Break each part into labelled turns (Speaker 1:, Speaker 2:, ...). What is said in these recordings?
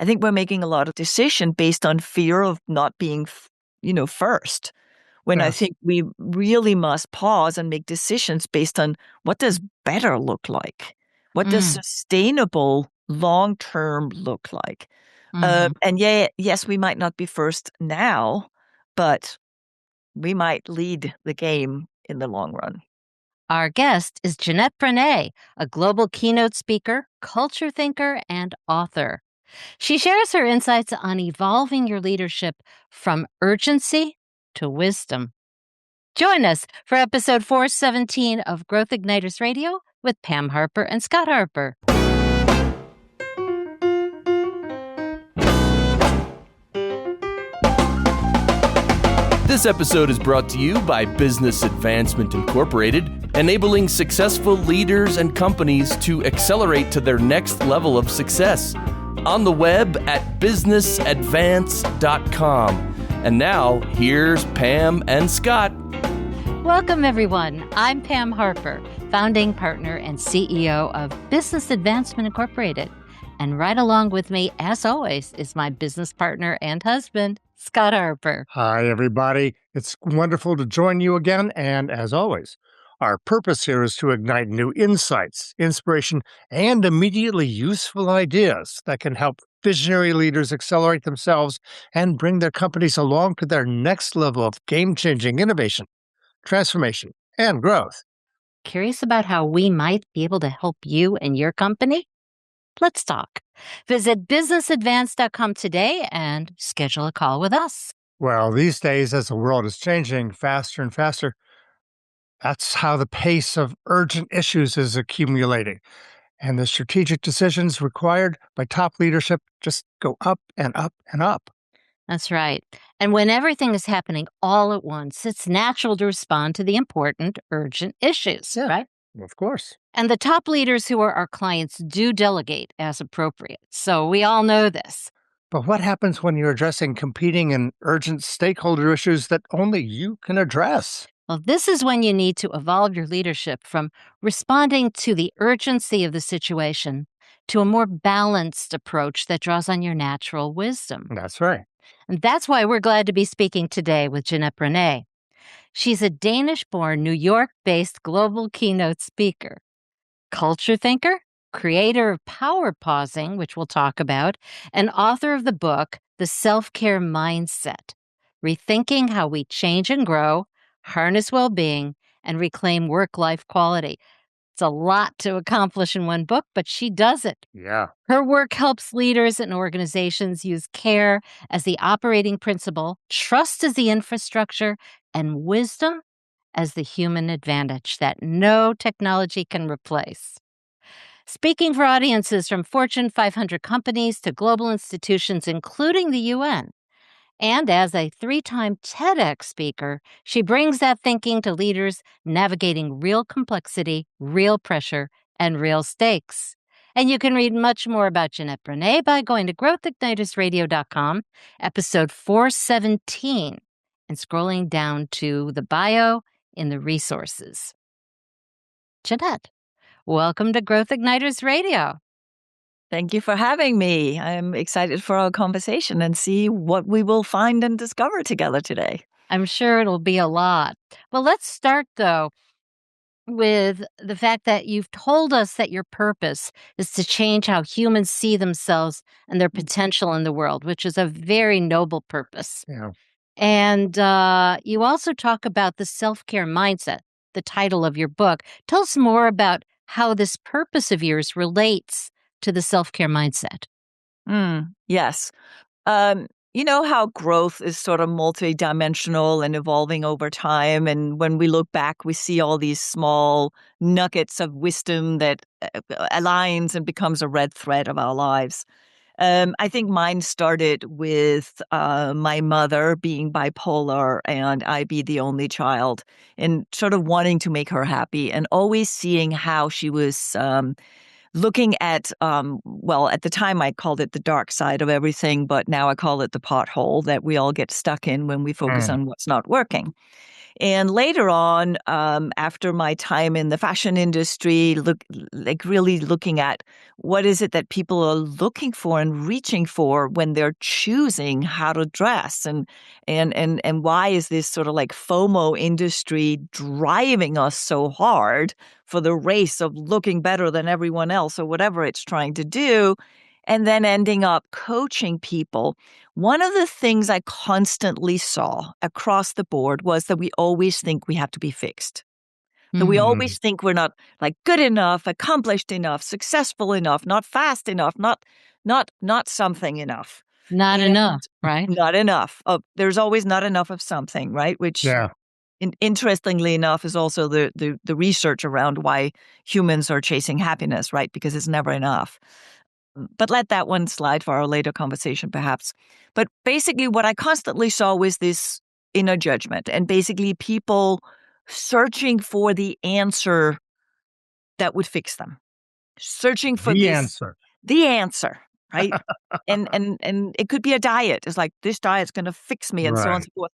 Speaker 1: I think we're making a lot of decisions based on fear of not being, first. When I think we really must pause and make decisions based on what does better look like? What does sustainable long-term look like? Yes, we might not be first now, but we might lead the game in the long run.
Speaker 2: Our guest is Jeanette Bronée, a global keynote speaker, culture thinker, and author. She shares her insights on evolving your leadership from urgency to wisdom. Join us for episode 417 of Growth Igniters Radio with Pam Harper and Scott Harper.
Speaker 3: This episode is brought to you by Business Advancement Incorporated, enabling successful leaders and companies to accelerate to their next level of success. On the web at businessadvance.com. And now, here's Pam and Scott.
Speaker 2: Welcome, everyone. I'm Pam Harper, founding partner and CEO of Business Advancement Incorporated. And right along with me, as always, is my business partner and husband, Scott Harper.
Speaker 4: Hi, everybody. It's wonderful to join you again. And as always, our purpose here is to ignite new insights, inspiration, and immediately useful ideas that can help visionary leaders accelerate themselves and bring their companies along to their next level of game-changing innovation, transformation, and growth.
Speaker 2: Curious about how we might be able to help you and your company? Let's talk. Visit businessadvance.com today and schedule a call with us.
Speaker 4: Well, these days, as the world is changing faster and faster, that's how the pace of urgent issues is accumulating. And the strategic decisions required by top leadership just go up and up and up.
Speaker 2: That's right. And when everything is happening all at once, it's natural to respond to the important, urgent issues, right?
Speaker 4: Of course.
Speaker 2: And the top leaders who are our clients do delegate as appropriate. So we all know this.
Speaker 4: But what happens when you're addressing competing and urgent stakeholder issues that only you can address?
Speaker 2: Well, this is when you need to evolve your leadership from responding to the urgency of the situation to a more balanced approach that draws on your natural wisdom.
Speaker 4: That's right.
Speaker 2: And that's why we're glad to be speaking today with Jeanette Bronée. She's a Danish-born, New York-based global keynote speaker, culture thinker, creator of power pausing, which we'll talk about, and author of the book, The Self-Care Mindset, Rethinking How We Change and Grow, Harness Wellbeing, and Reclaim Work-Life Quality. It's a lot to accomplish in one book, but she does it.
Speaker 4: Yeah.
Speaker 2: Her work helps leaders and organizations use care as the operating principle, trust as the infrastructure, and wisdom as the human advantage that no technology can replace. Speaking for audiences from Fortune 500 companies to global institutions, including the UN, and as a 3-time TEDx speaker, she brings that thinking to leaders navigating real complexity, real pressure, and real stakes. And you can read much more about Jeanette Bronée by going to growthignitersradio.com, episode 417, and scrolling down to the bio in the resources. Jeanette, welcome to Growth Igniters Radio.
Speaker 1: Thank you for having me. I'm excited for our conversation and see what we will find and discover together today.
Speaker 2: I'm sure it'll be a lot. Well, let's start, though, with the fact that you've told us that your purpose is to change how humans see themselves and their potential in the world, which is a very noble purpose.
Speaker 4: Yeah.
Speaker 2: And you also talk about the self-care mindset, the title of your book. Tell us more about how this purpose of yours relates to the self-care mindset.
Speaker 1: Yes. You know how growth is sort of multidimensional and evolving over time. And when we look back, we see all these small nuggets of wisdom that aligns and becomes a red thread of our lives. I think mine started with my mother being bipolar and I be the only child and sort of wanting to make her happy and always seeing how she was looking at, at the time I called it the dark side of everything, but now I call it the pothole that we all get stuck in when we focus on what's not working. And later on, after my time in the fashion industry, really looking at what is it that people are looking for and reaching for when they're choosing how to dress, and why is this sort of like FOMO industry driving us so hard for the race of looking better than everyone else or whatever it's trying to do, and then ending up coaching people. One of the things I constantly saw across the board was that we always think we have to be fixed. That we
Speaker 4: Mm,
Speaker 1: always think we're not like good enough, accomplished enough, successful enough, not fast enough, not something enough.
Speaker 2: Not
Speaker 1: And
Speaker 2: enough, right?
Speaker 1: not enough. There's always not enough of something, right? Which
Speaker 4: yeah.
Speaker 1: interestingly enough is also the research around why humans are chasing happiness, right? Because it's never enough. But let that one slide for our later conversation, perhaps. But basically, what I constantly saw was this inner judgment, and basically people searching for the answer that would fix them, searching for
Speaker 4: The
Speaker 1: this,
Speaker 4: answer.
Speaker 1: the answer, right? And it could be a diet. It's like this diet's going to fix me, and so on and
Speaker 4: Right.
Speaker 1: so forth.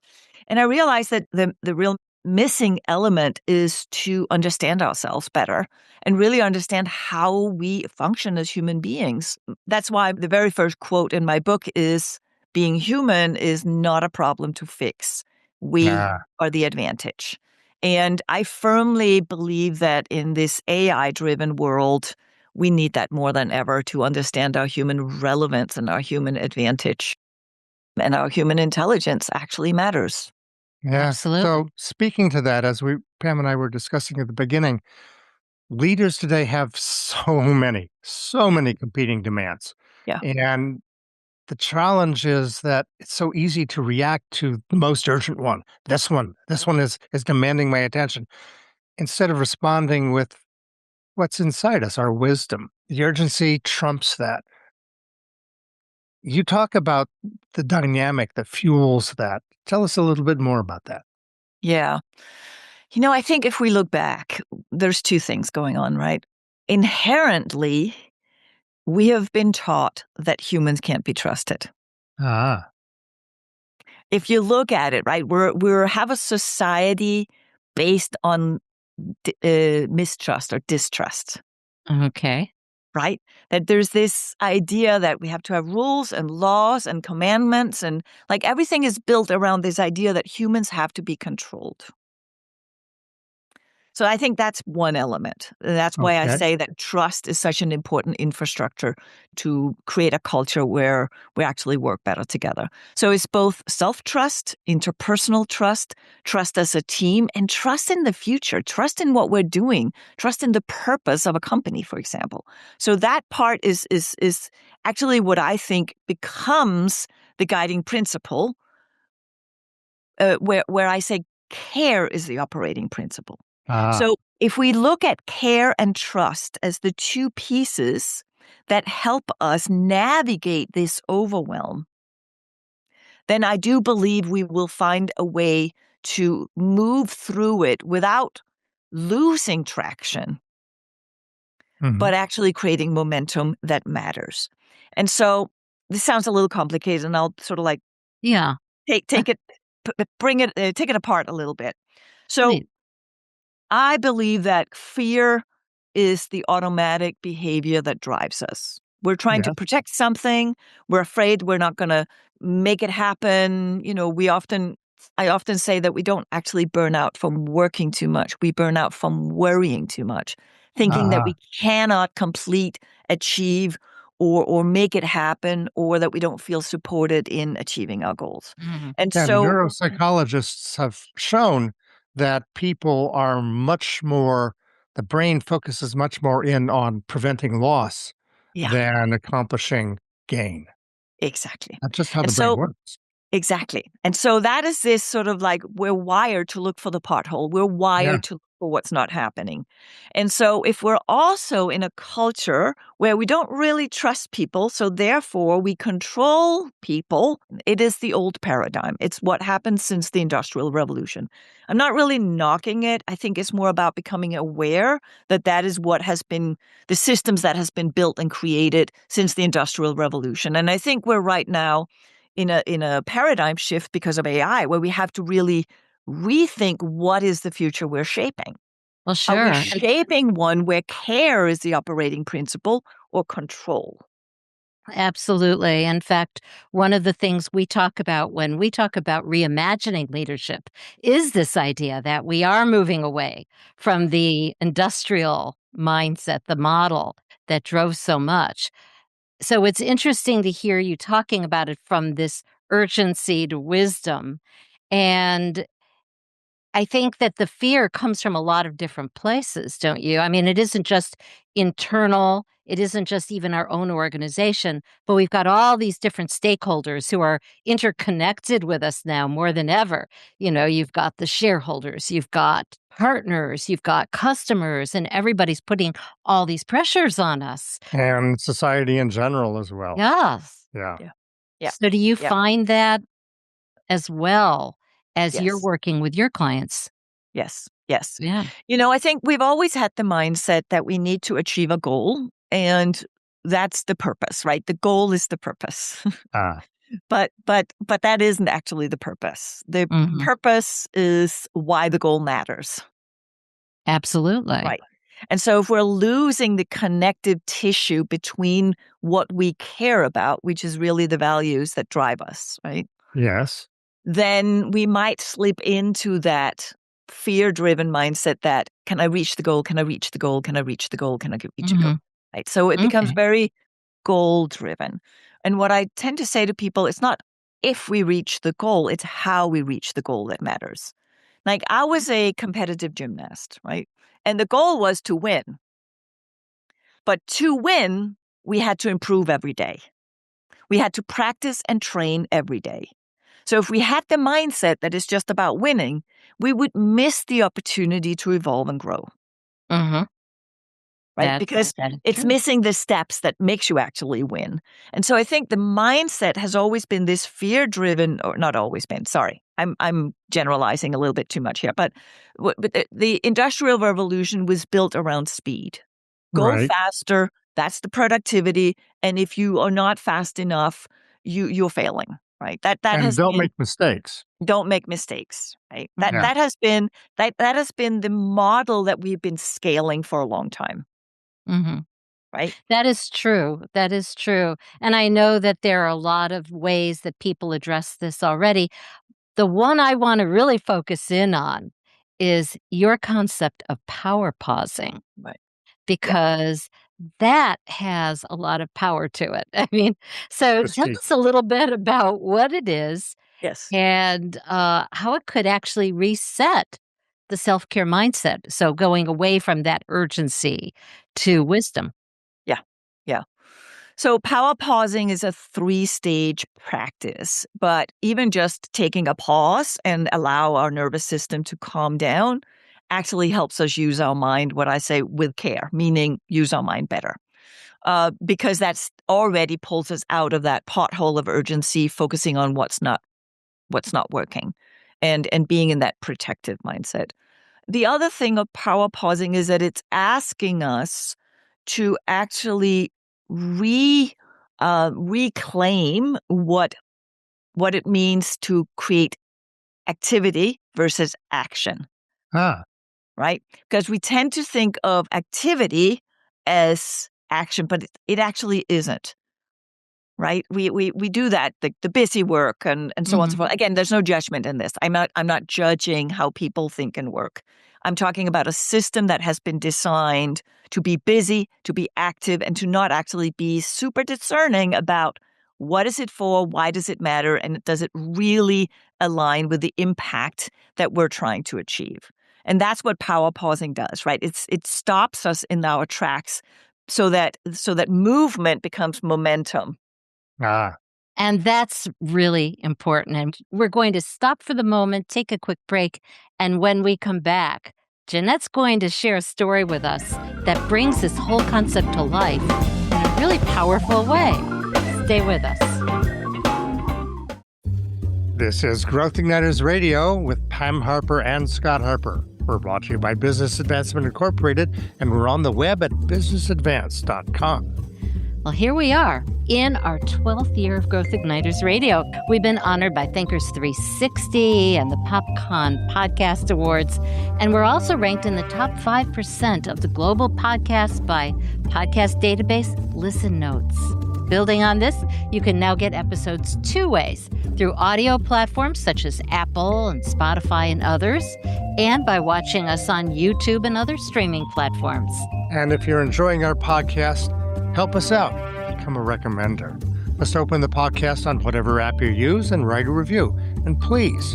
Speaker 1: And I realized that the real missing element is to understand ourselves better and really understand how we function as human beings. That's why the very first quote in my book is being human is not a problem to fix. We
Speaker 4: Ah,
Speaker 1: are the advantage. And I firmly believe that in this AI driven world, we need that more than ever to understand our human relevance and our human advantage. And our human intelligence actually matters.
Speaker 4: yeah.
Speaker 2: Absolutely.
Speaker 4: So speaking to that, as Pam and I were discussing at the beginning, leaders today have so many competing demands.
Speaker 1: Yeah.
Speaker 4: And the challenge is that it's so easy to react to the most urgent one. This one is demanding my attention instead of responding with what's inside us, our wisdom. The urgency trumps that. You talk about the dynamic that fuels that. Tell us a little bit more about that.
Speaker 1: Yeah. I think if we look back, there's two things going on, right? Inherently, we have been taught that humans can't be trusted.
Speaker 4: Ah,
Speaker 1: If you look at it, right, we have a society based on mistrust or distrust,
Speaker 2: Okay.
Speaker 1: right? That there's this idea that we have to have rules and laws and commandments, and like everything is built around this idea that humans have to be controlled. So I think that's one element. That's why I
Speaker 4: okay.
Speaker 1: say that trust is such an important infrastructure to create a culture where we actually work better together. So it's both self-trust, interpersonal trust, trust as a team, and trust in the future, trust in what we're doing, trust in the purpose of a company, for example. So that part is actually what I think becomes the guiding principle, where I say care is the operating principle.
Speaker 4: Ah,
Speaker 1: So if we look at care and trust as the two pieces that help us navigate this overwhelm, then I do believe we will find a way to move through it without losing traction,
Speaker 4: mhm.
Speaker 1: but actually creating momentum that matters. And so this sounds a little complicated, and I'll sort of like
Speaker 2: Yeah.
Speaker 1: take it, bring it, take it apart a little bit. So
Speaker 2: Please.
Speaker 1: I believe that fear is the automatic behavior that drives us. We're trying to
Speaker 4: Yes.
Speaker 1: protect something. We're afraid we're not going to make it happen. I often say that we don't actually burn out from working too much. We burn out from worrying too much, thinking that
Speaker 4: Uh-huh.
Speaker 1: we cannot complete, achieve, or make it happen, or that we don't feel supported in achieving our goals.
Speaker 2: Mhm.
Speaker 1: And
Speaker 4: Yeah,
Speaker 1: so,
Speaker 4: neuropsychologists have shown that people are the brain focuses much more in on preventing loss
Speaker 1: yeah,
Speaker 4: than accomplishing gain.
Speaker 1: exactly.
Speaker 4: That's just how
Speaker 1: And
Speaker 4: the brain
Speaker 1: so
Speaker 4: works.
Speaker 1: exactly. And so that is this sort of like we're wired to look for the pothole. We're
Speaker 4: Yeah.
Speaker 1: wired to look for what's not happening. And so if we're also in a culture where we don't really trust people, so therefore we control people, it is the old paradigm. It's what happened since the Industrial Revolution. I'm not really knocking it. I think it's more about becoming aware that that is what has been the systems that has been built and created since the Industrial Revolution. And I think we're right now in a paradigm shift because of AI, where we have to really rethink what is the future we're shaping.
Speaker 2: Well,
Speaker 1: Are we
Speaker 2: sure.
Speaker 1: shaping one where care is the operating principle or control?
Speaker 2: Absolutely. In fact, one of the things we talk about when we talk about reimagining leadership is this idea that we are moving away from the industrial mindset, the model that drove so much. So it's interesting to hear you talking about it from this urgency to wisdom. And I think that the fear comes from a lot of different places, don't you? I mean, it isn't just internal, it isn't just even our own organization, but we've got all these different stakeholders who are interconnected with us now more than ever. You've got the shareholders, you've got partners, you've got customers, and everybody's putting all these pressures on us.
Speaker 4: And society in general as well.
Speaker 2: Yes.
Speaker 4: Yeah.
Speaker 1: Yeah. Yeah.
Speaker 2: So do you
Speaker 1: Yeah.
Speaker 2: find that as well as you're
Speaker 1: Yes.
Speaker 2: working with your clients?
Speaker 1: Yes. Yes.
Speaker 2: Yeah.
Speaker 1: I think we've always had the mindset that we need to achieve a goal, and that's the purpose, right? The goal is the purpose.
Speaker 4: Ah,
Speaker 1: But that isn't actually the purpose. The
Speaker 2: Mhm.
Speaker 1: purpose is why the goal matters,
Speaker 2: Absolutely.
Speaker 1: right? And so if we're losing the connective tissue between what we care about, which is really the values that drive us, right?
Speaker 4: yes.
Speaker 1: Then we might slip into that fear-driven mindset that, can I reach the goal? Can I reach the goal? Can I reach the goal? Can I reach the goal?
Speaker 2: Mhm.
Speaker 1: Right? So it becomes
Speaker 2: Okay.
Speaker 1: very goal-driven. And what I tend to say to people, it's not if we reach the goal, it's how we reach the goal that matters. Like, I was a competitive gymnast, right? And the goal was to win. But to win, we had to improve every day. We had to practice and train every day. So if we had the mindset that it's just about winning, we would miss the opportunity to evolve and grow,
Speaker 2: Mhm.
Speaker 1: right?
Speaker 2: That
Speaker 1: Because
Speaker 2: that is
Speaker 1: it's
Speaker 2: true.
Speaker 1: missing the steps that makes you actually win. And so I think the mindset has always been this fear-driven, or not always been, sorry, I'm generalizing a little bit too much here, but the Industrial Revolution was built around speed. Go
Speaker 4: Right.
Speaker 1: faster, that's the productivity, and if you are not fast enough, you're failing, right? That
Speaker 4: And
Speaker 1: has
Speaker 4: don't
Speaker 1: been.
Speaker 4: make mistakes.
Speaker 1: Don't make mistakes, right? That
Speaker 2: Mhm.
Speaker 4: Yeah.
Speaker 1: that has been that has been the model that we've been scaling for a long time,
Speaker 2: Mhm.
Speaker 1: right?
Speaker 2: That is true. That is true. And I know that there are a lot of ways that people address this already. The one I wanna really focus in on is your concept of power pausing,
Speaker 1: Right. Yeah.
Speaker 2: because that has a lot of power to it. I mean, so tell
Speaker 4: Risky.
Speaker 2: us a little bit about what it is
Speaker 1: Yes.
Speaker 2: and how it could actually reset the self care mindset. So going away from that urgency to wisdom.
Speaker 1: Yeah. Yeah. So power pausing is a 3-stage practice, but even just taking a pause and allow our nervous system to calm down actually helps us use our mind, what I say, with care, meaning use our mind better. Because that's already pulls us out of that pothole of urgency, focusing on what's not working, and being in that protective mindset. The other thing of power pausing is that it's asking us to actually reclaim what it means to create activity versus action,
Speaker 4: Ah,
Speaker 1: right? Because we tend to think of activity as action, but it actually isn't. Right? We do that, the busy work and so on and so
Speaker 2: Mhm.
Speaker 1: forth. Again, there's no judgment in this. I'm not judging how people think and work. I'm talking about a system that has been designed to be busy, to be active, and to not actually be super discerning about what is it for, why does it matter, and does it really align with the impact that we're trying to achieve. And that's what power pausing does, right? It stops us in our tracks so that movement becomes momentum.
Speaker 4: ah.
Speaker 2: And that's really important. And we're going to stop for the moment, take a quick break. And when we come back, Jeanette's going to share a story with us that brings this whole concept to life in a really powerful way. Stay with us.
Speaker 4: This is Growth Igniters Radio with Pam Harper and Scott Harper. We're brought to you by Business Advancement Incorporated, and we're on the web at businessadvance.com.
Speaker 2: Well, here we are in our 12th year of Growth Igniters Radio. We've been honored by Thinkers 360 and the PopCon Podcast Awards, and we're also ranked in the top 5% of the global podcasts by podcast database Listen Notes. Building on this, you can now get episodes two ways, through audio platforms such as Apple and Spotify and others, and by watching us on YouTube and other streaming platforms.
Speaker 4: And if you're enjoying our podcast, help us out. Become a recommender. Just open the podcast on whatever app you use and write a review. And please,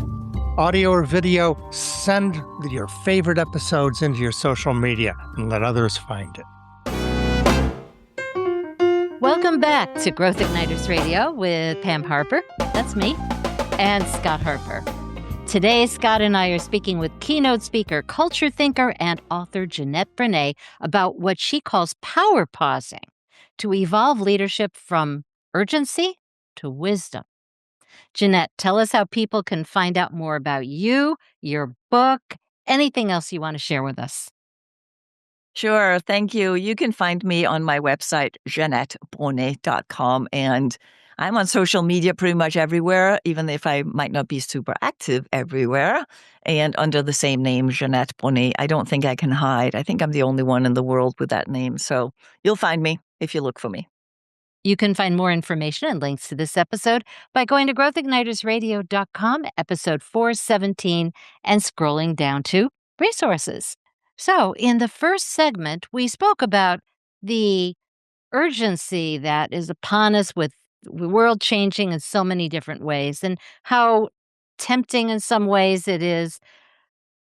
Speaker 4: audio or video, send your favorite episodes into your social media and let others find it.
Speaker 2: Welcome back to Growth Igniters Radio with Pam Harper, that's me, and Scott Harper. Today, Scott and I are speaking with keynote speaker, culture thinker, and author Jeanette Bronée about what she calls power pausing to evolve leadership from urgency to wisdom. Jeanette, tell us how people can find out more about you, your book, anything else you want to share with us.
Speaker 1: Sure. Thank you. You can find me on my website, JeanetteBronée.com. And I'm on social media pretty much everywhere, even if I might not be super active everywhere. And under the same name, Jeanette Bronée, I don't think I can hide. I think I'm the only one in the world with that name. So you'll find me if you look for me.
Speaker 2: You can find more information and links to this episode by going to growthignitersradio.com, episode 417, and scrolling down to resources. So in the first segment, we spoke about the urgency that is upon us with the world changing in so many different ways, and how tempting in some ways it is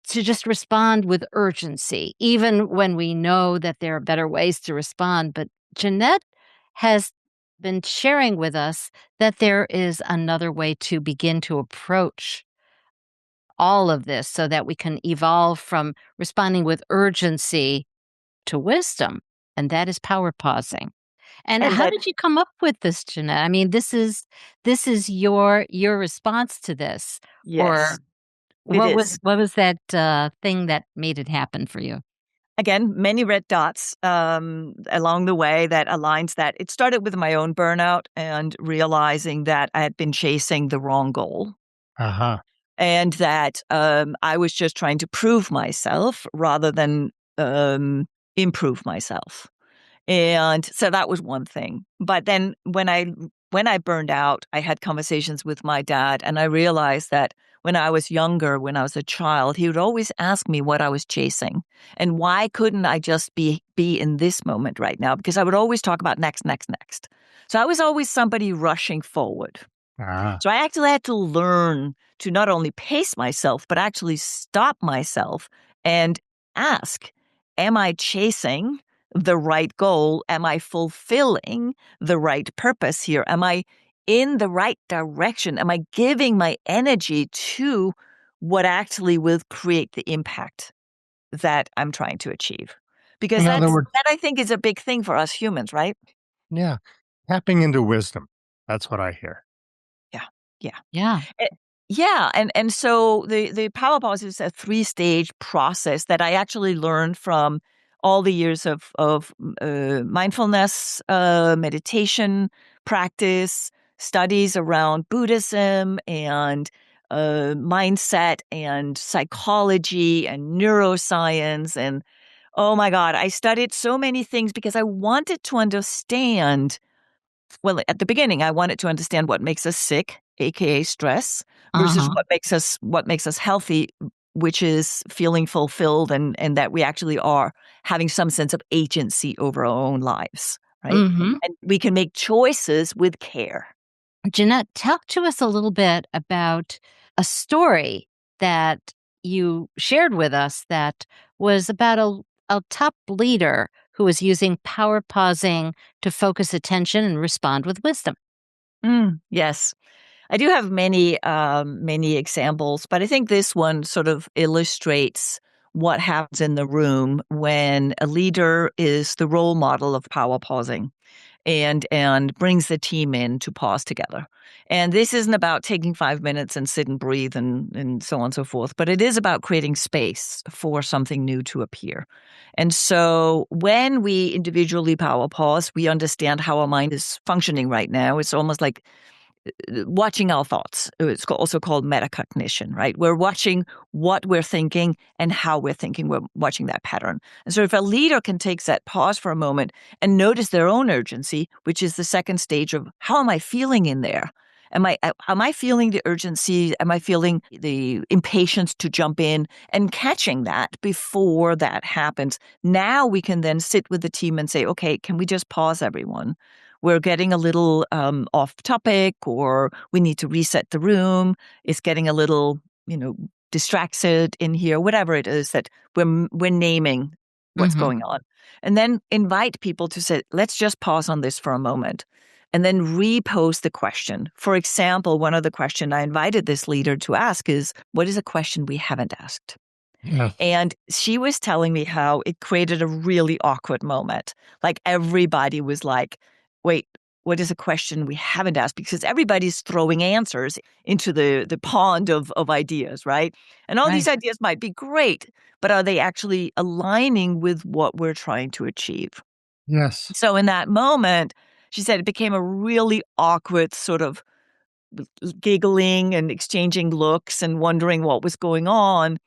Speaker 2: to just respond with urgency, even when we know that there are better ways to respond. But Jeanette has been sharing with us that there is another way to begin to approach all of this so that we can evolve from responding with urgency to wisdom, and that is power pausing. And how did you come up with this, Jeanette? I mean, this is your response to this.
Speaker 1: Yes,
Speaker 2: Or what was that thing that made it happen for you?
Speaker 1: Again, many red dots along the way that aligns that. It started with my own burnout and realizing that I had been chasing the wrong goal.
Speaker 4: Uh-huh.
Speaker 1: And that I was just trying to prove myself rather than improve myself. And so that was one thing. But then when I burned out, I had conversations with my dad, and I realized that when I was younger, when I was a child, he would always ask me what I was chasing and why couldn't I just be in this moment right now? Because I would always talk about next. So I was always somebody rushing forward.
Speaker 4: Ah.
Speaker 1: So I actually had to learn to not only pace myself, but actually stop myself and ask, am I chasing the right goal? Am I fulfilling the right purpose here? Am I in the right direction? Am I giving my energy to what actually will create the impact that I'm trying to achieve? Because
Speaker 4: In other words,
Speaker 1: that I think is a big thing for us humans, right?
Speaker 4: yeah, tapping into wisdom. That's what I hear.
Speaker 2: Yeah.
Speaker 1: Yeah, and so the power pause is a 3-stage process that I actually learned from all the years of mindfulness, meditation practice, studies around Buddhism and mindset and psychology and neuroscience. And oh my God, I studied so many things because I wanted to understand. Well, at the beginning, I wanted to understand what makes us sick, aka stress, versus
Speaker 2: Uh-huh.
Speaker 1: what makes us healthy, which is feeling fulfilled and that we actually are having some sense of agency over our own lives, right?
Speaker 2: Mm-hmm.
Speaker 1: And we can make choices with care.
Speaker 2: Jeanette, talk to us a little bit about a story that you shared with us that was about a top leader who was using power pausing to focus attention and respond with wisdom.
Speaker 1: Yes. I do have many examples, but I think this one sort of illustrates what happens in the room when a leader is the role model of power pausing. and brings the team in to pause together. And this isn't about taking 5 minutes and sit and breathe and so on and so forth, but it is about creating space for something new to appear. And so when we individually power pause, we understand how our mind is functioning right now. It's almost like watching our thoughts. It's also called metacognition, right? We're watching what we're thinking and how we're thinking. We're watching that pattern. And so if a leader can take that pause for a moment and notice their own urgency, which is the second stage of how am I feeling in there? Am I feeling the urgency? Am I feeling the impatience to jump in and catching that before that happens? Now we can then sit with the team and say, okay, can we just pause, everyone? We're getting a little off topic, or we need to reset the room. It's getting a little, distracted in here, whatever it is that we're naming what's
Speaker 2: Mm-hmm.
Speaker 1: going on. And then invite people to say, let's just pause on this for a moment. And then repose the question. For example, one of the questions I invited this leader to ask is, what is a question we haven't asked?
Speaker 4: Yeah.
Speaker 1: And she was telling me how it created a really awkward moment. Like everybody was like, wait, what is a question we haven't asked? Because everybody's throwing answers into the pond of ideas, right? And all these
Speaker 2: Right.
Speaker 1: ideas might be great, but are they actually aligning with what we're trying to achieve?
Speaker 4: Yes.
Speaker 1: So in that moment, she said it became a really awkward sort of giggling and exchanging looks and wondering what was going on.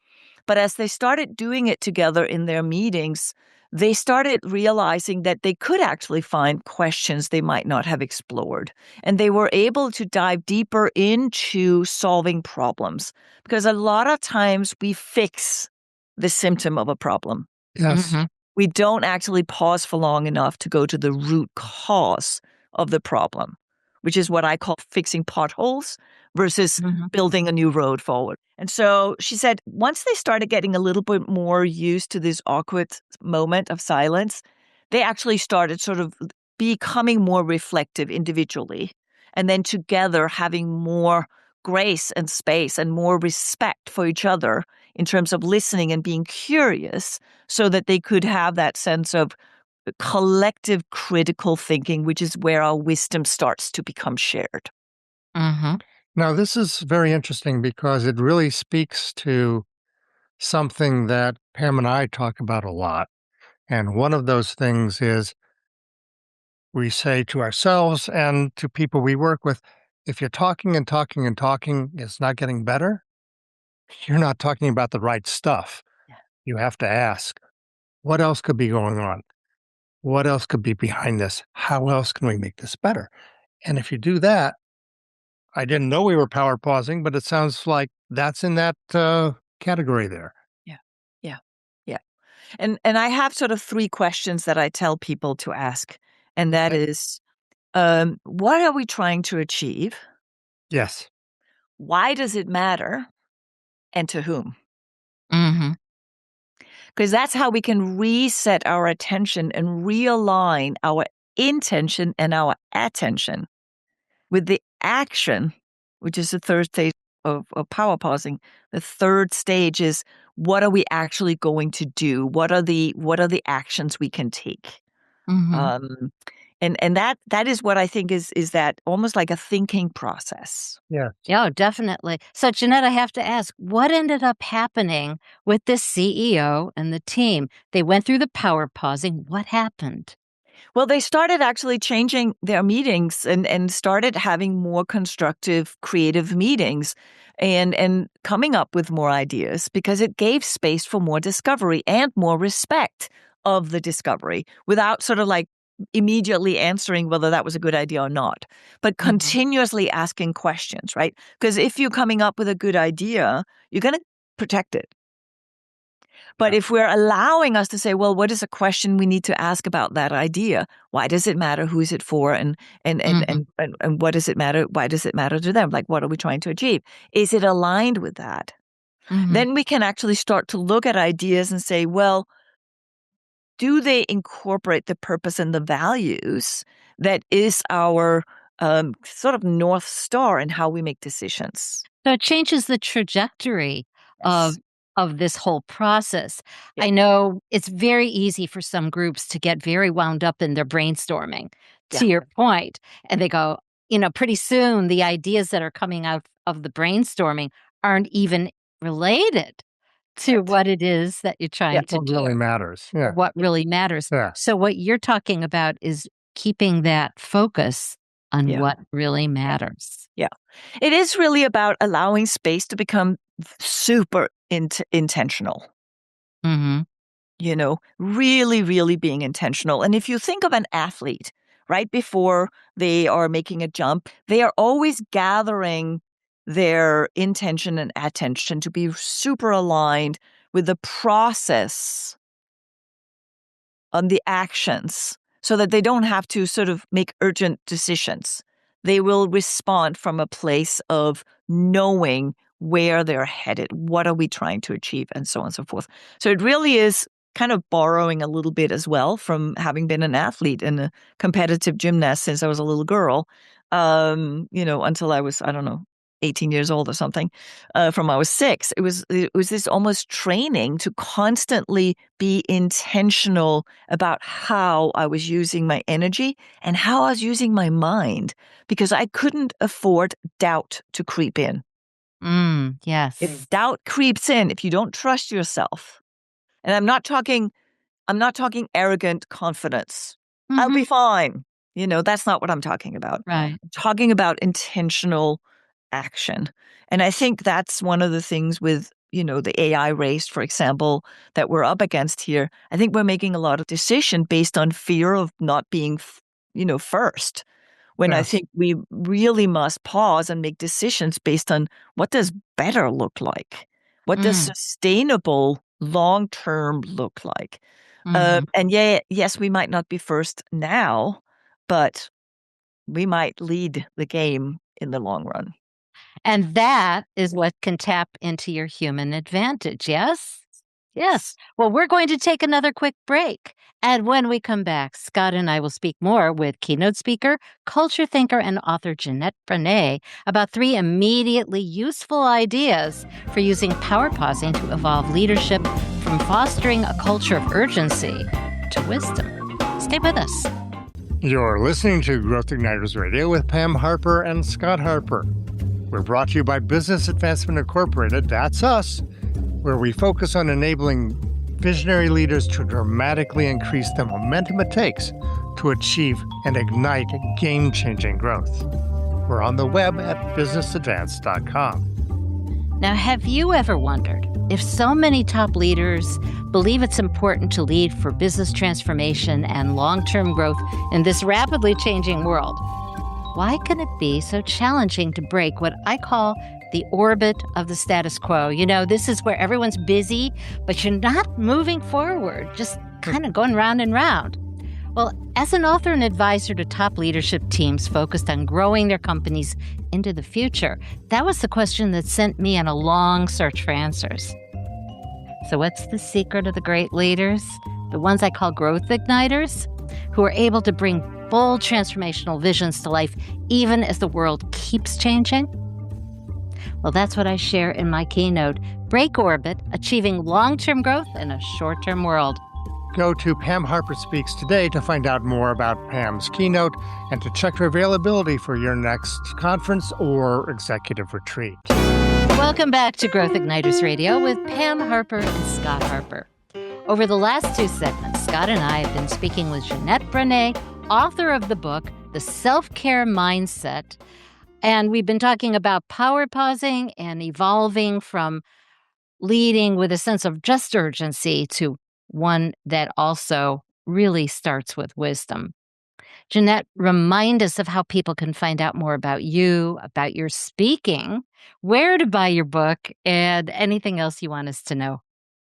Speaker 1: But as they started doing it together in their meetings, they started realizing that they could actually find questions they might not have explored. And they were able to dive deeper into solving problems, because a lot of times we fix the symptom of a problem.
Speaker 4: Yes.
Speaker 2: Mm-hmm.
Speaker 1: We don't actually pause for long enough to go to the root cause of the problem, which is what I call fixing potholes versus
Speaker 2: Mm-hmm.
Speaker 1: building a new road forward. And so she said, once they started getting a little bit more used to this awkward moment of silence, they actually started sort of becoming more reflective individually. And then together having more grace and space and more respect for each other in terms of listening and being curious, so that they could have that sense of collective critical thinking, which is where our wisdom starts to become shared.
Speaker 2: Mm-hmm.
Speaker 4: Now, this is very interesting because it really speaks to something that Pam and I talk about a lot. And one of those things is we say to ourselves and to people we work with, if you're talking and talking and talking, it's not getting better, you're not talking about the right stuff.
Speaker 1: Yeah.
Speaker 4: You have to ask, what else could be going on? What else could be behind this? How else can we make this better? And if you do that, I didn't know we were power pausing, but it sounds like that's in that category there.
Speaker 1: Yeah. Yeah. Yeah. And I have sort of three questions that I tell people to ask. And that
Speaker 4: Okay.
Speaker 1: is, what are we trying to achieve?
Speaker 4: Yes.
Speaker 1: Why does it matter? And to whom?
Speaker 2: Mm-hmm.
Speaker 1: Because that's how we can reset our attention and realign our intention and our attention with the action, which is the third stage of power pausing. The third stage is, what are we actually going to do? What are the actions we can take?
Speaker 2: Mm-hmm.
Speaker 1: Um, and that is what I think is that almost like a thinking process.
Speaker 4: Yeah.
Speaker 2: Yeah, definitely. So, Jeanette, I have to ask, what ended up happening with the CEO and the team? They went through the power pausing. What happened?
Speaker 1: Well, they started actually changing their meetings and started having more constructive, creative meetings and coming up with more ideas, because it gave space for more discovery and more respect of the discovery without sort of like immediately answering whether that was a good idea or not, but
Speaker 2: Mm-hmm.
Speaker 1: continuously asking questions, right? Because if you're coming up with a good idea, you're going to protect it. But
Speaker 4: Yeah.
Speaker 1: if we're allowing us to say, well, what is a question we need to ask about that idea? Why does it matter? Who is it for?
Speaker 2: Mm-hmm.
Speaker 1: And what does it matter? Why does it matter to them? Like, what are we trying to achieve? Is it aligned with that?
Speaker 2: Mm-hmm.
Speaker 1: Then we can actually start to look at ideas and say, well, do they incorporate the purpose and the values that is our sort of North Star in how we make decisions?
Speaker 2: So it changes the trajectory of
Speaker 1: Yes.
Speaker 2: of this whole process.
Speaker 1: Yeah.
Speaker 2: I know it's very easy for some groups to get very wound up in their brainstorming,
Speaker 1: Yeah.
Speaker 2: to your point, and they go, pretty soon the ideas that are coming out of the brainstorming aren't even related to
Speaker 1: Right.
Speaker 2: what it is that you're
Speaker 1: Yeah.
Speaker 2: trying to
Speaker 4: What
Speaker 2: do,
Speaker 4: really matters.
Speaker 2: or
Speaker 4: Yeah.
Speaker 2: what really matters.
Speaker 4: Yeah.
Speaker 2: So what you're talking about is keeping that focus on
Speaker 1: Yeah.
Speaker 2: what really matters.
Speaker 1: Yeah. It is really about allowing space to become super intentional.
Speaker 2: Mm-hmm.
Speaker 1: Really, really being intentional. And if you think of an athlete, right before they are making a jump, they are always gathering their intention and attention to be super aligned with the process on the actions so that they don't have to sort of make urgent decisions. They will respond from a place of knowing where they're headed, what are we trying to achieve, and so on and so forth. So it really is kind of borrowing a little bit as well from having been an athlete and a competitive gymnast since I was a little girl, until I was, I don't know, 18 years old or something, from I was 6. It was this almost training to constantly be intentional about how I was using my energy and how I was using my mind, because I couldn't afford doubt to creep in.
Speaker 2: Yes.
Speaker 1: If doubt creeps in, if you don't trust yourself, and I'm not talking arrogant confidence. I'll
Speaker 2: Mhm.
Speaker 1: be fine. That's not what I'm talking about.
Speaker 2: Right.
Speaker 1: I'm talking about intentional action. And I think that's one of the things with, the AI race, for example, that we're up against here. I think we're making a lot of decision based on fear of not being, first. When I
Speaker 4: Yes.
Speaker 1: think we really must pause and make decisions based on what does better look like? What does
Speaker 2: Mm.
Speaker 1: sustainable long term look like?
Speaker 2: Mhm.
Speaker 1: And yeah, yes, we might not be first now, but we might lead the game in the long run.
Speaker 2: And that is what can tap into your human advantage, yes? Yes. Well, we're going to take another quick break. And when we come back, Scott and I will speak more with keynote speaker, culture thinker, and author Jeanette Bronée about 3 immediately useful ideas for using power pausing to evolve leadership from fostering a culture of urgency to wisdom. Stay with us.
Speaker 4: You're listening to Growth Igniters Radio with Pam Harper and Scott Harper. We're brought to you by Business Advancement Incorporated, that's us, where we focus on enabling visionary leaders to dramatically increase the momentum it takes to achieve and ignite game-changing growth. We're on the web at businessadvance.com.
Speaker 2: Now, have you ever wondered if so many top leaders believe it's important to lead for business transformation and long-term growth in this rapidly changing world? Why can it be so challenging to break what I call the orbit of the status quo? This is where everyone's busy, but you're not moving forward, just kind of going round and round. Well, as an author and advisor to top leadership teams focused on growing their companies into the future, that was the question that sent me on a long search for answers. So what's the secret of the great leaders, the ones I call growth igniters, who are able to bring bold transformational visions to life even as the world keeps changing? Well, that's what I share in my keynote, Break Orbit, Achieving Long-Term Growth in a Short-Term World.
Speaker 4: Go to Pam Harper Speaks today to find out more about Pam's keynote and to check her availability for your next conference or executive retreat.
Speaker 2: Welcome back to Growth Igniters Radio with Pam Harper and Scott Harper. Over the last 2 segments, Scott and I have been speaking with Jeanette Bronée, author of the book, The Self-Care Mindset. And we've been talking about power pausing and evolving from leading with a sense of just urgency to one that also really starts with wisdom. Jeanette, remind us of how people can find out more about you, about your speaking, where to buy your book, and anything else you want us to know.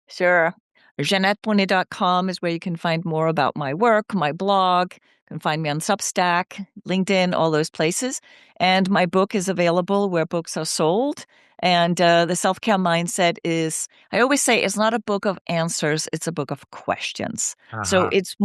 Speaker 1: Sure. JeanetteBronée.com is where you can find more about my work, my blog. You can find me on Substack, LinkedIn, all those places. And my book is available where books are sold. And the self-care mindset is, I always say, it's not a book of answers, it's a book of questions. So it's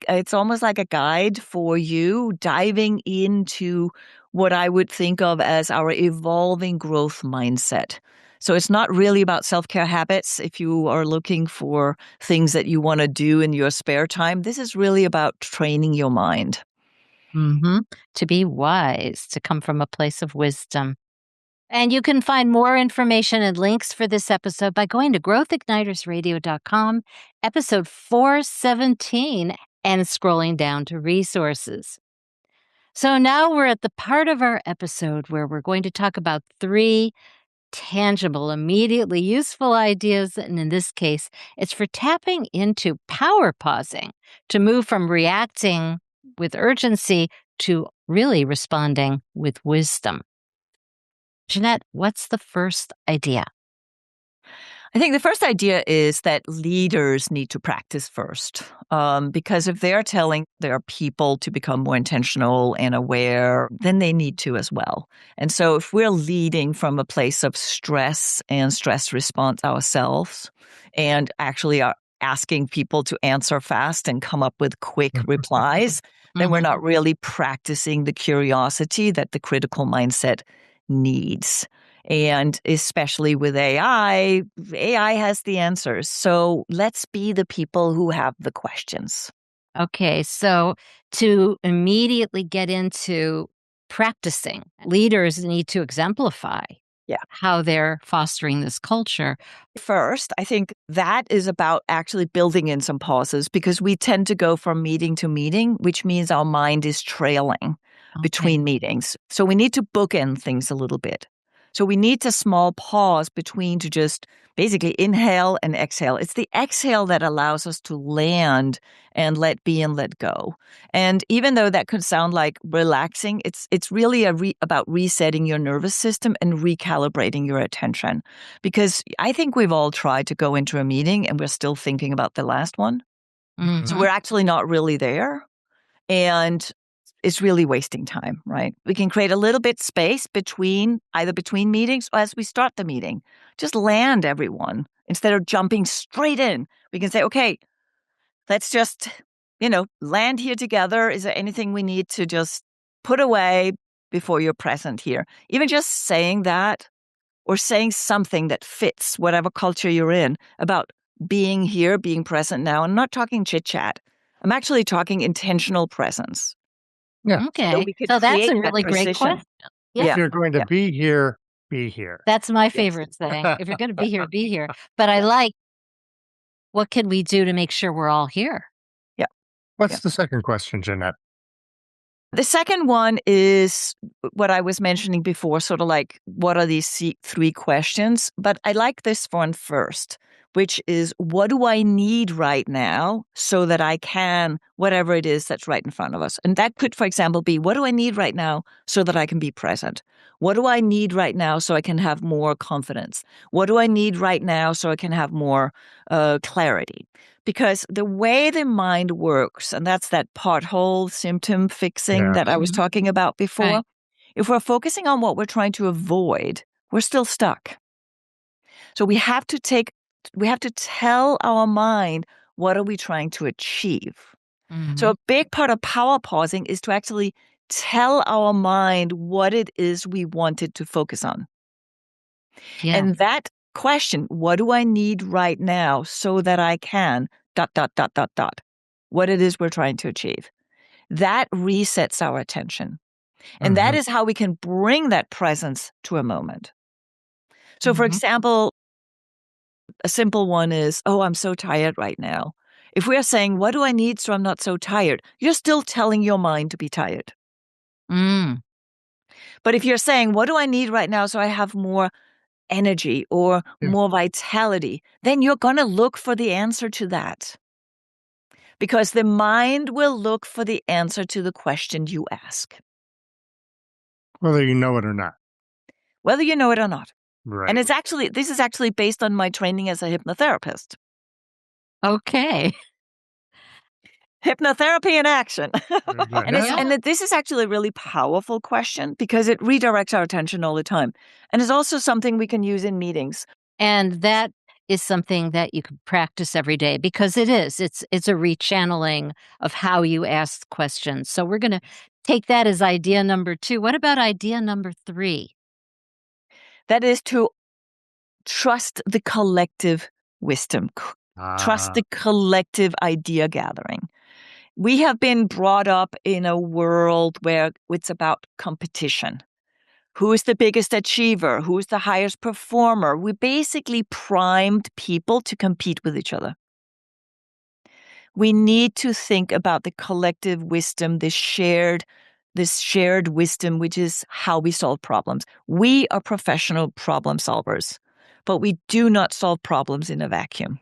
Speaker 1: it's almost like a guide for you diving into what I would think of as our evolving growth mindset. So it's not really about self-care habits. If you are looking for things that you want to do in your spare time, this is really about training your mind.
Speaker 2: Mm-hmm. To be wise, to come from a place of wisdom. And you can find more information and links for this episode by going to growthignitersradio.com, episode 417, and scrolling down to resources. So now we're at the part of our episode where we're going to talk about 3 tangible, immediately useful ideas. And in this case, it's for tapping into power pausing to move from reacting with urgency to really responding with wisdom. Jeanette, what's the first idea?
Speaker 1: I think the first idea is that leaders need to practice first, because if they're telling their people to become more intentional and aware, then they need to as well. And so if we're leading from a place of stress and stress response ourselves and actually are asking people to answer fast and come up with quick replies, then we're not really practicing the curiosity that the critical mindset needs. And especially with AI, AI has the answers. So let's be the people who have the questions.
Speaker 2: Okay, so to immediately get into practicing, leaders need to exemplify how they're fostering this culture.
Speaker 1: First, I think that is about actually building in some pauses because we tend to go from meeting to meeting, which means our mind is trailing between meetings. So we need to bookend things a little bit. So we need a small pause between to just basically inhale and exhale. It's the exhale that allows us to land and let be and let go. And even though that could sound like relaxing, it's really about resetting your nervous system and recalibrating your attention. Because I think we've all tried to go into a meeting and we're still thinking about the last one. So we're actually not really there. And it's really wasting time, right? We can create a little bit space either between meetings or as we start the meeting. Just land everyone instead of jumping straight in. We can say, okay, let's just, land here together. Is there anything we need to just put away before you're present here? Even just saying that or saying something that fits whatever culture you're in about being here, being present now. I'm not talking chit chat. I'm actually talking intentional presence.
Speaker 4: Yeah.
Speaker 2: Okay,
Speaker 1: we could
Speaker 2: so that's
Speaker 1: create
Speaker 2: a
Speaker 1: that
Speaker 2: really great
Speaker 1: precision.
Speaker 2: question.
Speaker 4: If you're going to be here, be here.
Speaker 2: That's my favorite saying. If you're going to be here, be here. But I like, what can we do to make sure we're all here?
Speaker 1: Yeah.
Speaker 4: What's the second question, Jeanette?
Speaker 1: The second one is what I was mentioning before, sort of like, what are these 3 questions? But I like this one first, which is, what do I need right now so that I can, whatever it is that's right in front of us? And that could, for example, be, what do I need right now so that I can be present? What do I need right now so I can have more confidence? What do I need right now so I can have more clarity? Because the way the mind works, and that's that pothole symptom fixing that I was talking about before,
Speaker 2: Right.
Speaker 1: if we're focusing on what we're trying to avoid, we're still stuck. So we have to tell our mind, what are we trying to achieve? So a big part of power pausing is to actually tell our mind what it is we wanted to focus on.
Speaker 2: Yeah.
Speaker 1: And that question, what do I need right now so that I can ... what it is we're trying to achieve. That resets our attention. And that is how we can bring that presence to a moment. So for example, a simple one is, oh, I'm so tired right now. If we are saying, what do I need so I'm not so tired? You're still telling your mind to be tired. But if you're saying, what do I need right now so I have more energy or more vitality, then you're going to look for the answer to that. Because the mind will look for the answer to the question you ask.
Speaker 4: Whether you know it or not.
Speaker 1: Whether you know it or not.
Speaker 4: Right.
Speaker 1: And this is actually based on my training as a hypnotherapist.
Speaker 2: Okay.
Speaker 1: Hypnotherapy in action.
Speaker 4: And
Speaker 1: This is actually a really powerful question because it redirects our attention all the time. And it's also something we can use in meetings.
Speaker 2: And that is something that you can practice every day because it's a rechanneling of how you ask questions. So we're going to take that as idea number 2. What about idea number 3?
Speaker 1: That is to trust the collective wisdom, trust the collective idea gathering. We have been brought up in a world where it's about competition. Who is the biggest achiever? Who is the highest performer? We basically primed people to compete with each other. We need to think about the collective wisdom, this shared wisdom, which is how we solve problems. We are professional problem solvers, but we do not solve problems in a vacuum.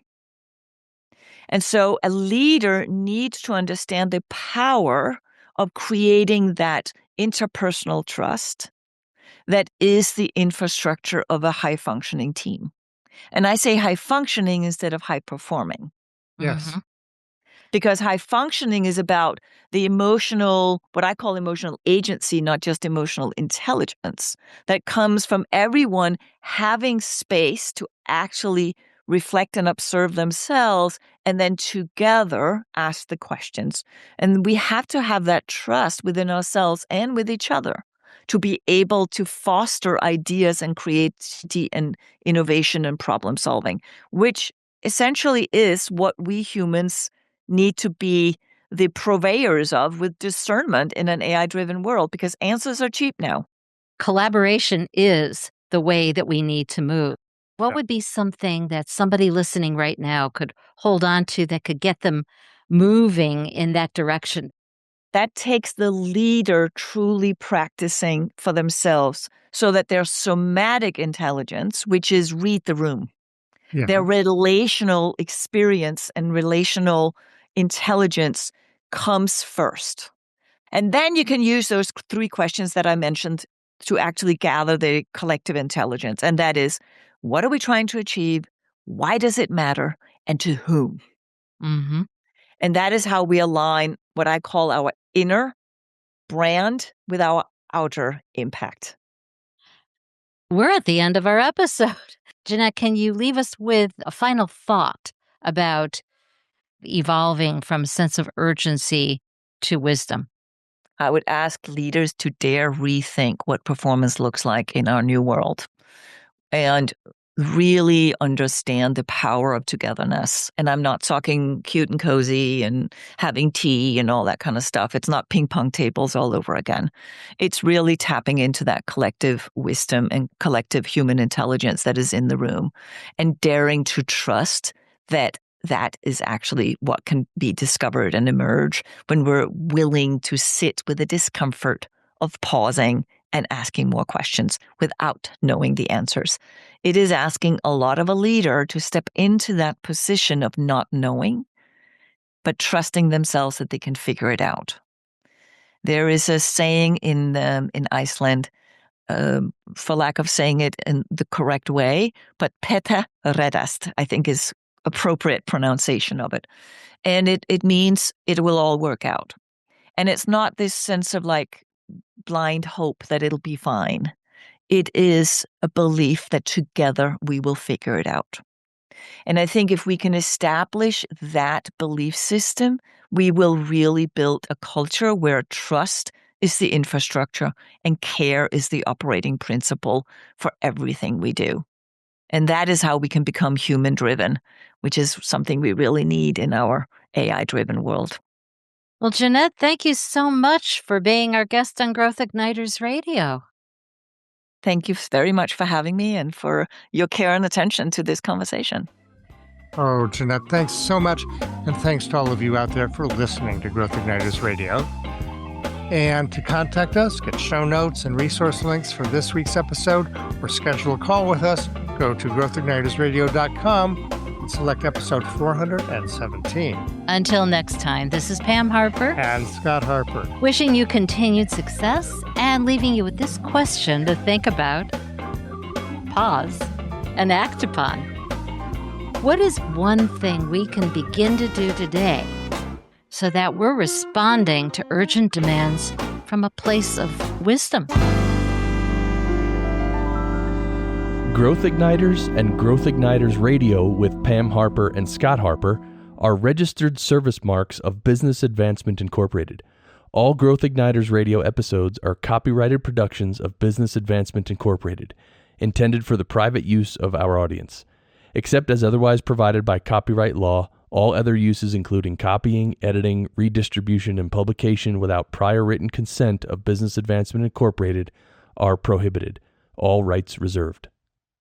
Speaker 1: And so a leader needs to understand the power of creating that interpersonal trust that is the infrastructure of a high-functioning team. And I say high-functioning instead of high-performing.
Speaker 4: Yes.
Speaker 2: Mhm.
Speaker 1: Because high-functioning is about the emotional, what I call emotional agency, not just emotional intelligence, that comes from everyone having space to actually reflect and observe themselves, and then together ask the questions. And we have to have that trust within ourselves and with each other to be able to foster ideas and creativity and innovation and problem solving, which essentially is what we humans need to be the purveyors of with discernment in an AI-driven world, because answers are cheap now.
Speaker 2: Collaboration is the way that we need to move. What
Speaker 4: Yeah.
Speaker 2: would be something that somebody listening right now could hold on to that could get them moving in that direction?
Speaker 1: That takes the leader truly practicing for themselves so that their somatic intelligence, which is read the room,
Speaker 4: Yeah.
Speaker 1: their relational experience and relational intelligence comes first. And then you can use those 3 questions that I mentioned to actually gather the collective intelligence. And that is, what are we trying to achieve? Why does it matter? And to whom?
Speaker 2: Mm-hmm.
Speaker 1: And that is how we align what I call our inner brand with our outer impact.
Speaker 2: We're at the end of our episode. Jeanette, can you leave us with a final thought about evolving from a sense of urgency to wisdom?
Speaker 1: I would ask leaders to dare rethink what performance looks like in our new world and really understand the power of togetherness. And I'm not talking cute and cozy and having tea and all that kind of stuff. It's not ping pong tables all over again. It's really tapping into that collective wisdom and collective human intelligence that is in the room and daring to trust that that is actually what can be discovered and emerge when we're willing to sit with the discomfort of pausing and asking more questions without knowing the answers. It is asking a lot of a leader to step into that position of not knowing, but trusting themselves that they can figure it out. There is a saying in Iceland, for lack of saying it in the correct way, but "peta redast," I think is appropriate pronunciation of it. And it means it will all work out. And it's not this sense of like blind hope that it'll be fine. It is a belief that together we will figure it out. And I think if we can establish that belief system, we will really build a culture where trust is the infrastructure and care is the operating principle for everything we do. And that is how we can become human-driven, which is something we really need in our AI-driven world.
Speaker 2: Well, Jeanette, thank you so much for being our guest on Growth Igniters Radio.
Speaker 1: Thank you very much for having me and for your care and attention to this conversation.
Speaker 4: Oh, Jeanette, thanks so much. And thanks to all of you out there for listening to Growth Igniters Radio. And to contact us, get show notes and resource links for this week's episode, or schedule a call with us, go to growthignitersradio.com and select episode 417.
Speaker 2: Until next time, this is Pam Harper
Speaker 4: And Scott Harper.
Speaker 2: wishing you continued success and leaving you with this question to think about, pause, and act upon. What is one thing we can begin to do today so that we're responding to urgent demands from a place of wisdom?
Speaker 3: Growth Igniters and Growth Igniters Radio with Pam Harper and Scott Harper are registered service marks of Business Advancement Incorporated. All Growth Igniters Radio episodes are copyrighted productions of Business Advancement Incorporated. intended for the private use of our audience. Except as otherwise provided by copyright law, all other uses including copying, editing, redistribution, and publication without prior written consent of Business Advancement Incorporated are prohibited. All rights reserved.